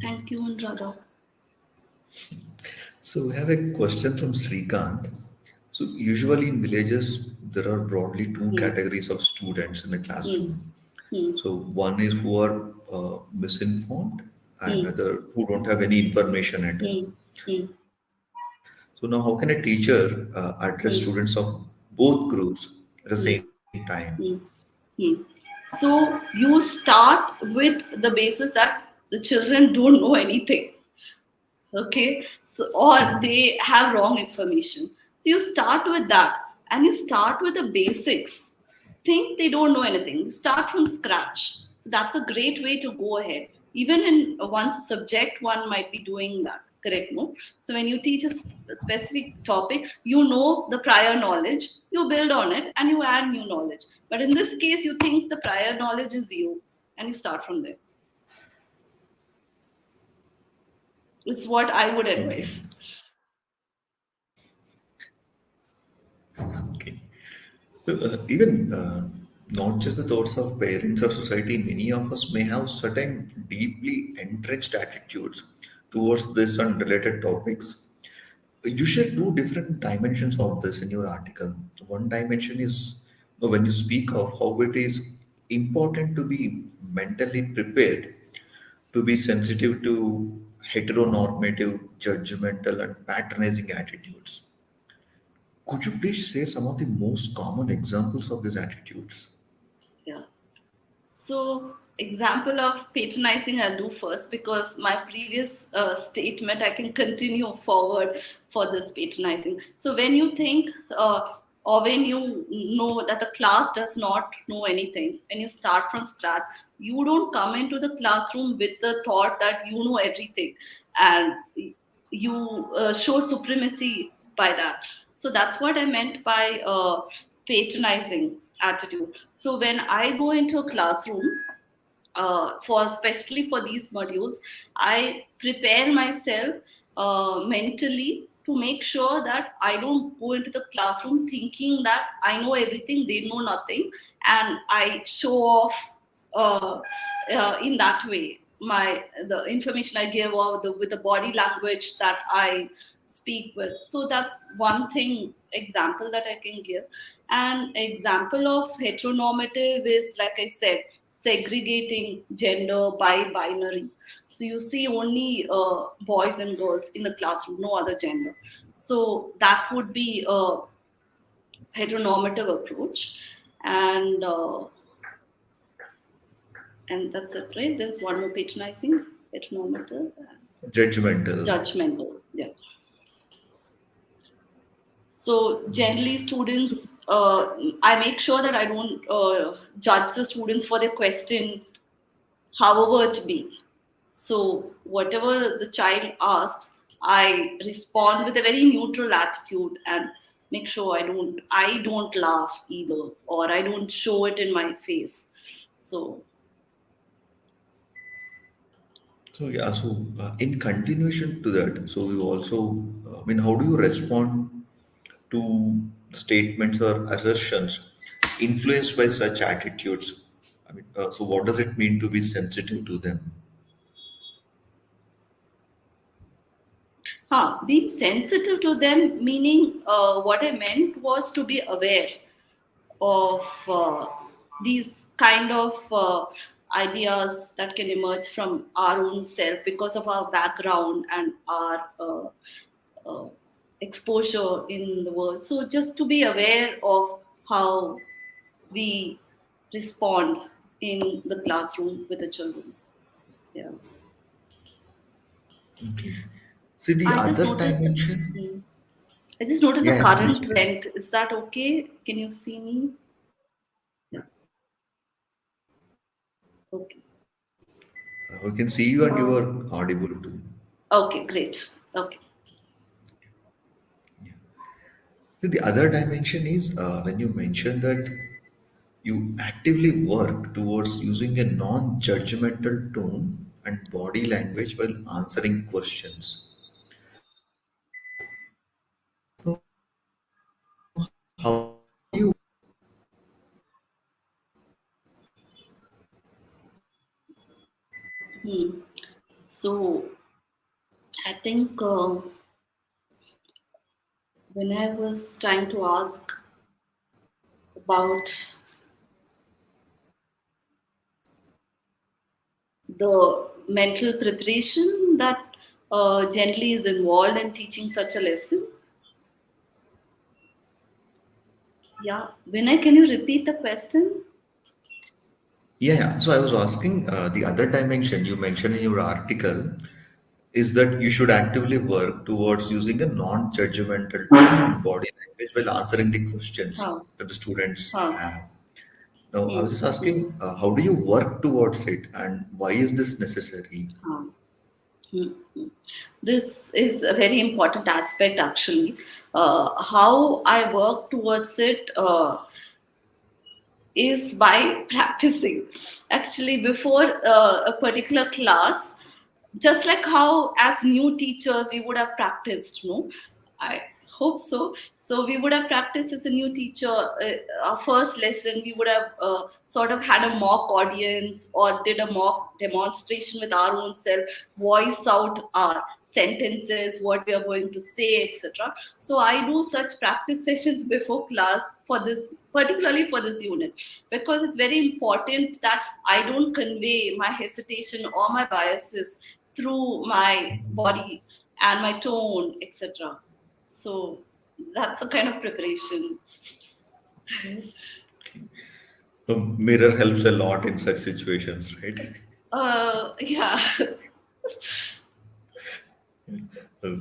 Speaker 2: Thank you, Anuradha.
Speaker 1: So we have a question from Srikant. So usually in villages, there are broadly two
Speaker 2: Hmm.
Speaker 1: categories of students in a
Speaker 2: Hmm.
Speaker 1: classroom.
Speaker 2: Hmm.
Speaker 1: So one is who are misinformed and
Speaker 2: Hmm.
Speaker 1: other who don't have any information at all.
Speaker 2: Hmm. Hmm.
Speaker 1: So now how can a teacher address
Speaker 2: Hmm.
Speaker 1: students of both groups at the
Speaker 2: Hmm.
Speaker 1: same time?
Speaker 2: Hmm. Hmm. So you start with the basis that the children don't know anything, okay? So, or they have wrong information. So you start with that, and you start with the basics. Think they don't know anything, you start from scratch. So that's a great way to go ahead. Even in one subject one might be doing that, correct? No, so when you teach a specific topic, you know the prior knowledge, you build on it and you add new knowledge. But in this case, you think the prior knowledge is you, and you start from there. Is what I would
Speaker 1: Okay.
Speaker 2: advise.
Speaker 1: Even not just the thoughts of parents or society, many of us may have certain deeply entrenched attitudes towards this and related topics. You share two different dimensions of this in your article. One dimension is when you speak of how it is important to be mentally prepared, to be sensitive to heteronormative, judgmental, and patronizing attitudes. Could you please share some of the most common examples of these attitudes?
Speaker 2: Yeah. So, example of patronizing I'll do first because my previous statement I can continue forward for this patronizing. So, when you think or when you know that the class does not know anything and you start from scratch, you don't come into the classroom with the thought that you know everything and you show supremacy by that. So, that's what I meant by patronizing attitude. So when I go into a classroom, for especially for these modules, I prepare myself mentally to make sure that I don't go into the classroom thinking that I know everything, they know nothing, and I show off in that way the information I give or with the body language that I speak with. So that's one thing example that I can give. An example of heteronormative is, like I said, segregating gender by binary. So you see only boys and girls in the classroom, no other gender. So that would be a heteronormative approach, and that's it, right? There's one more: patronizing, heteronormative,
Speaker 1: Judgmental.
Speaker 2: judgmental. Yeah. So generally, students, I make sure that I don't judge the students for their question, however it be. So whatever the child asks, I respond with a very neutral attitude and make sure I don't laugh either, or I don't show it in my face. So
Speaker 1: So in continuation to that, so you also, I mean, how do you respond to statements or assertions influenced by such attitudes? I mean, so what does it mean to be sensitive to them?
Speaker 2: being sensitive to them, meaning what I meant was to be aware of these kind of ideas that can emerge from our own self because of our background and our uh, exposure in the world. So just to be aware of how we respond in the classroom with the children. Yeah.
Speaker 1: Okay. See the
Speaker 2: I just
Speaker 1: other
Speaker 2: noticed.
Speaker 1: dimension.
Speaker 2: Hmm, I just noticed the
Speaker 1: Yeah, yeah, please.
Speaker 2: current went. Is that okay? Can you see me? Yeah. Okay.
Speaker 1: We can see you and you
Speaker 2: Uh,
Speaker 1: are audible too.
Speaker 2: okay. Great. Okay.
Speaker 1: See, the other dimension is when you mention that you actively work towards using a non-judgmental tone and body language while answering questions. How you
Speaker 2: Hmm. So I think when I was trying to ask about the mental preparation that generally is involved in teaching such a lesson, yeah. Vinay, can you repeat the question?
Speaker 1: Yeah, yeah. So I was asking the other dimension you mentioned in your article is that you should actively work towards using a non-judgmental tone and body language while answering the questions
Speaker 2: Huh.
Speaker 1: that the students
Speaker 2: Huh.
Speaker 1: have. Now, I was
Speaker 2: Hmm.
Speaker 1: just
Speaker 2: Hmm.
Speaker 1: asking, how do you work towards it, and why is this necessary?
Speaker 2: Huh. Hmm. Hmm. This is a very important aspect, actually. How I work towards it is by practicing. Actually, before a particular class, just like how as new teachers we would have practiced, no? I hope so. So we would have practiced as a new teacher. Our first lesson, we would have sort of had a mock audience or did a mock demonstration with our own self, voice out our sentences, what we are going to say, etc. So I do such practice sessions before class for this, particularly for this unit, because it's very important that I don't convey my hesitation or my biases through my body and my tone, etc. So that's a kind of preparation.
Speaker 1: A mirror helps a lot in such situations, right?
Speaker 2: Yeah.
Speaker 1: Uh,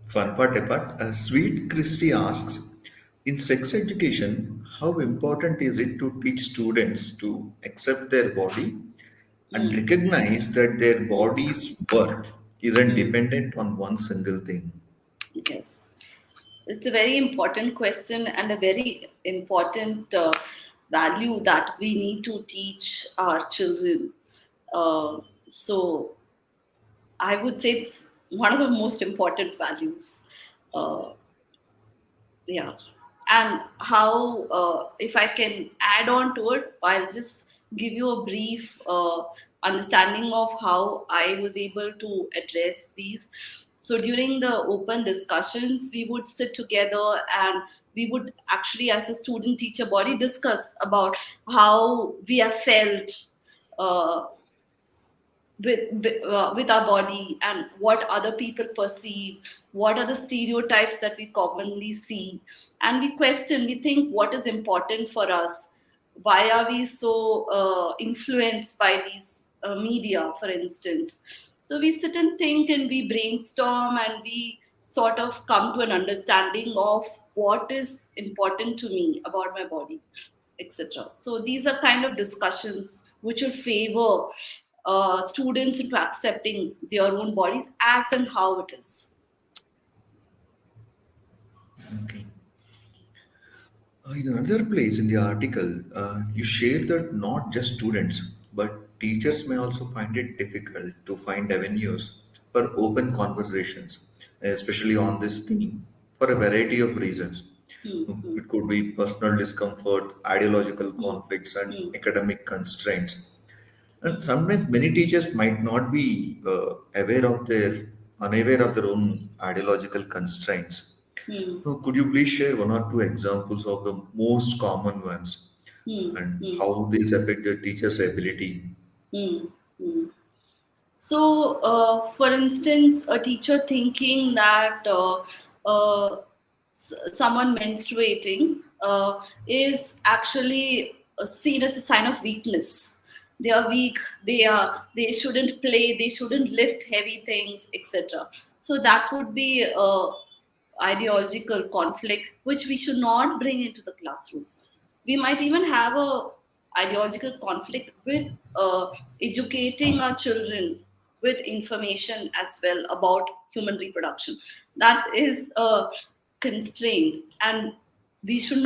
Speaker 1: Fun part apart, Sweet Christy asks, in sex education, how important is it to teach students to accept their body and
Speaker 2: Hmm.
Speaker 1: recognize that their body's worth isn't
Speaker 2: Hmm.
Speaker 1: dependent on one single thing?
Speaker 2: Yes. It's a very important question and a very important value that we need to teach our children. So I would say it's one of the most important values. Uh, yeah. And how, if I can add on to it, I'll just give you a brief understanding of how I was able to address these. So during the open discussions, we would sit together and we would actually, as a student teacher body, discuss about how we have felt uh, with our body and what other people perceive, what are the stereotypes that we commonly see, and we question, we think what is important for us, why are we so influenced by these media, for instance. So we sit and think and we brainstorm and we sort of come to an understanding of what is important to me about my body, etc. So these are kind of discussions which will favor students into accepting their own bodies as and how it is.
Speaker 1: Okay. In another place in the article, you shared that not just students, but teachers may also find it difficult to find avenues for open conversations, especially on this theme, for a variety of reasons.
Speaker 2: Hmm, hmm,
Speaker 1: It could be personal discomfort, ideological
Speaker 2: hmm,
Speaker 1: conflicts, and
Speaker 2: hmm,
Speaker 1: academic constraints. And sometimes many teachers might not be unaware of their own ideological constraints.
Speaker 2: hmm,
Speaker 1: So could you please share one or two examples of the most common ones
Speaker 2: hmm,
Speaker 1: and
Speaker 2: hmm,
Speaker 1: how these affect the teacher's ability?
Speaker 2: hmm, hmm. So, for instance, a teacher thinking that someone menstruating is actually seen as a sign of weakness. They are weak. They shouldn't play. They shouldn't lift heavy things, etc. So that would be ideological conflict which we should not bring into the classroom. We might even have a ideological conflict with educating our children with information as well about human reproduction. That is a constraint, and we should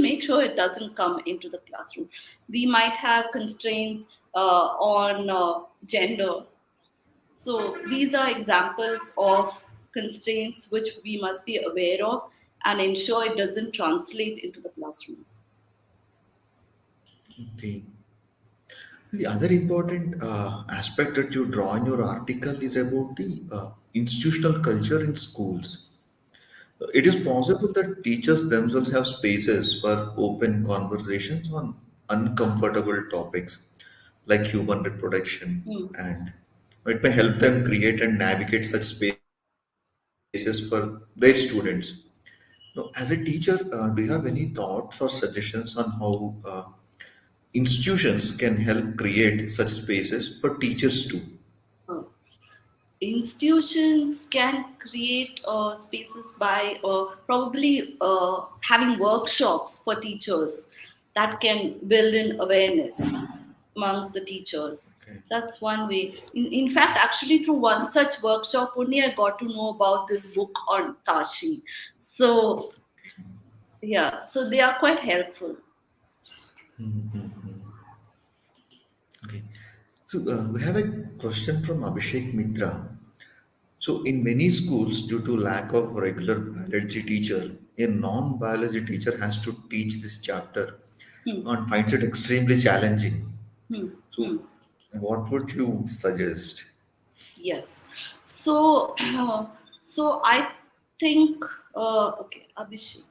Speaker 2: make sure it doesn't come into the classroom. We might have constraints on gender. So these are examples of constraints which we must be aware of and ensure it doesn't translate into the classroom.
Speaker 1: Okay. The other important aspect that you draw in your article is about the institutional culture in schools. It is possible that teachers themselves have spaces for open conversations on uncomfortable topics like human reproduction,
Speaker 2: Hmm.
Speaker 1: and it may help them create and navigate such spaces for their students. Now, as a teacher, do you have any thoughts or suggestions on how institutions can help create such spaces for teachers too?
Speaker 2: Uh, Institutions can create spaces by probably having workshops for teachers that can build in awareness amongst the teachers.
Speaker 1: Okay.
Speaker 2: That's one way. In fact, actually, through one such workshop, only I got to know about this book on Tashi. So, yeah, so they are quite helpful.
Speaker 1: Okay. So we have a question from Abhishek Mitra. So, in many schools, due to lack of regular biology teacher, a non-biology teacher has to teach this chapter
Speaker 2: Hmm.
Speaker 1: and finds it extremely challenging.
Speaker 2: Hmm. Hmm.
Speaker 1: So, what would you suggest?
Speaker 2: Yes. So, so I think, okay, Abhishek,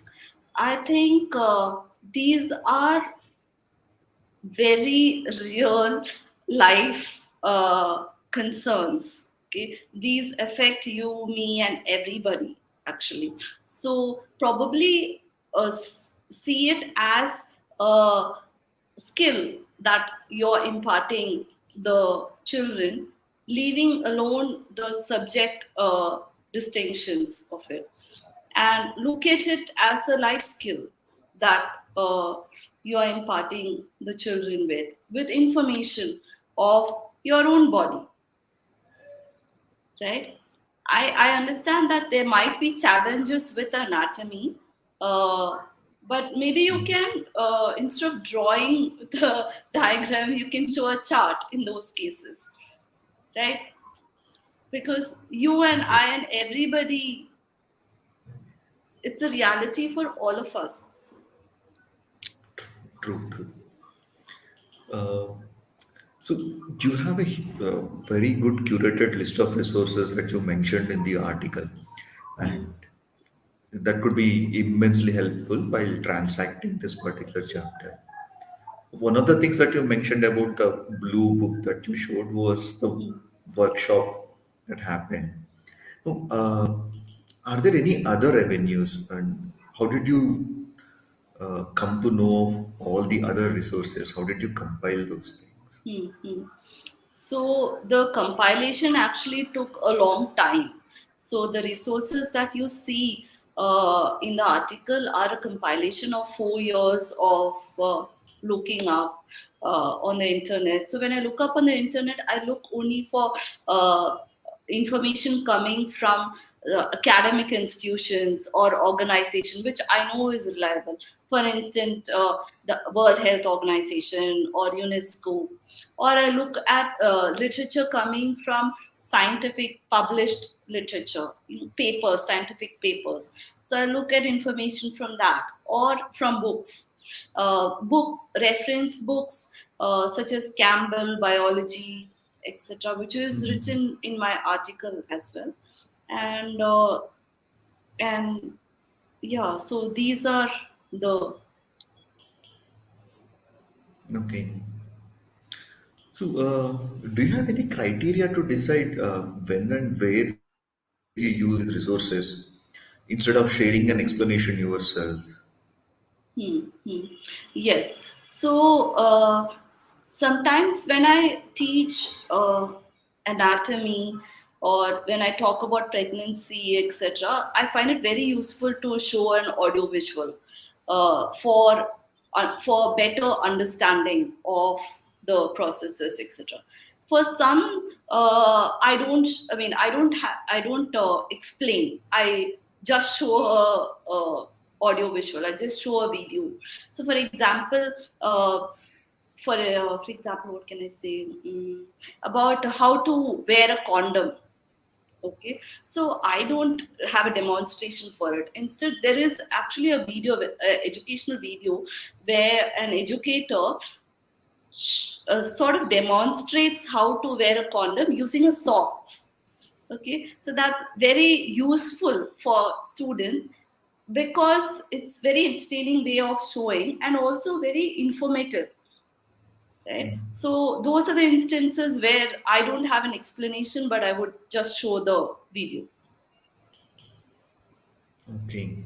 Speaker 2: I think these are very real life concerns. Okay, these affect you, me, and everybody actually. So probably see it as a skill that you're imparting the children, leaving alone the subject distinctions of it, and look at it as a life skill that you are imparting the children with information of your own body, right? I understand that there might be challenges with anatomy, uh, but maybe you can, instead of drawing the diagram, you can show a chart in those cases, right? Because you and
Speaker 1: Okay,
Speaker 2: I and everybody, it's a reality for all of us.
Speaker 1: true, true. Uh, so, you have a very good curated list of resources that you mentioned in the article,
Speaker 2: Hmm.
Speaker 1: and that could be immensely helpful while transacting this particular chapter. One of the things that you mentioned about the blue book that you showed was the
Speaker 2: Hmm.
Speaker 1: workshop that happened. No, are there any other avenues, and how did you come to know all the other resources? How did you compile those things?
Speaker 2: Hmm. Hmm. So the compilation actually took a long time. So the resources that you see in the article are a compilation of 4 years of looking up on the internet. So when I look up on the internet, I look only for uh, information coming from academic institutions or organization, which I know is reliable. For instance, the World Health Organization or UNESCO, or I look at literature coming from scientific published literature, papers, scientific papers. So I look at information from that or from books, reference books such as Campbell Biology, etc., which is written in my article as well. And and yeah, so these are the.
Speaker 1: Okay. So, do you have any criteria to decide when and where you use these resources instead of sharing an explanation yourself?
Speaker 2: Hmm, hmm. Yes. So sometimes when I teach anatomy or when I talk about pregnancy, etc., I find it very useful to show an audio visual for better understanding of the processes, etc. For some, I don't. I mean, I don't. I don't explain. I just show a audio visual. I just show a video. So for example, for example, what can I say, about how to wear a condom. Okay, so I don't have a demonstration for it. Instead, there is actually a video, educational video, where an educator sort of demonstrates how to wear a condom using a socks. Okay, so that's very useful for students because it's very entertaining way of showing and also very informative, right? So those are the instances where I don't have an explanation, but I would just show the video.
Speaker 1: Okay.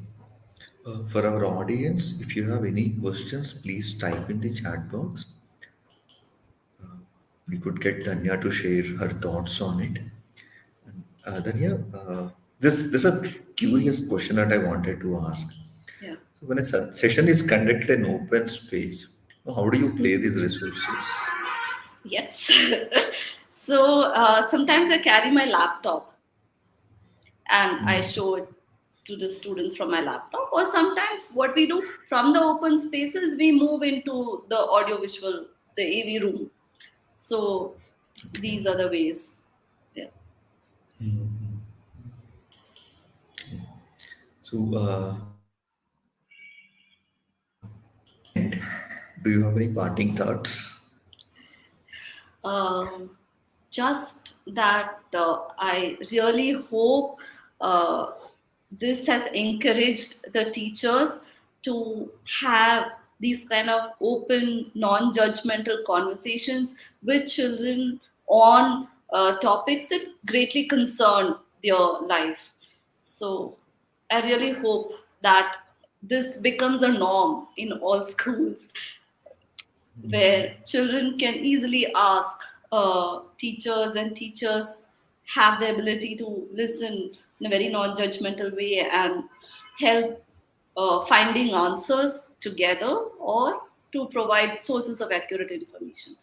Speaker 1: For our audience, if you have any questions, please type in the chat box. We could get Dhanya to share her thoughts on it. Dhanya, this is a curious question that I wanted to ask.
Speaker 2: Yeah.
Speaker 1: When a session is conducted in open space, how do you play these resources?
Speaker 2: Yes. So sometimes I carry my laptop and I show it to the students from my laptop, or sometimes what we do from the open spaces, we move into the audiovisual, the AV room. So
Speaker 1: Okay.
Speaker 2: these are the ways. Yeah.
Speaker 1: So, end, do you have any parting thoughts?
Speaker 2: Um, just that I really hope uh, this has encouraged the teachers to have these kind of open, non-judgmental conversations with children on topics that greatly concern their life. So I really hope that this becomes a norm in all schools where children can easily ask teachers, and teachers have the ability to listen in a very non-judgmental way and help finding answers together or to provide sources of accurate information.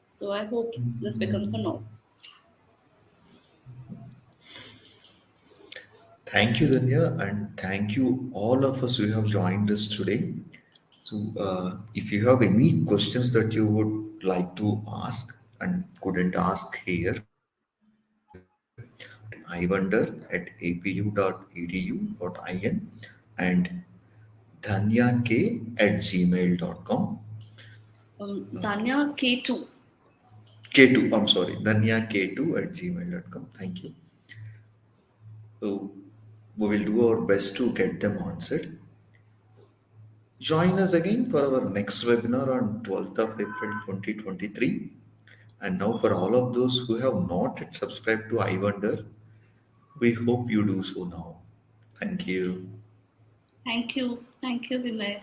Speaker 2: So I hope this becomes a norm.
Speaker 1: Thank you, Danya, and thank you all of us who have joined us today. So, if you have any questions that you would like to ask and couldn't ask here, iwonder@apu.edu.in and dhanyak@gmail.com.
Speaker 2: Dhanya K2.
Speaker 1: K2, I'm sorry, dhanyak2@gmail.com. Thank you. So, we will do our best to get them answered. Join us again for our next webinar on 12th of April 2023. And now, for all of those who have not yet subscribed to iWonder, we hope you do so now. Thank you.
Speaker 2: Thank you. Thank you, Vinay.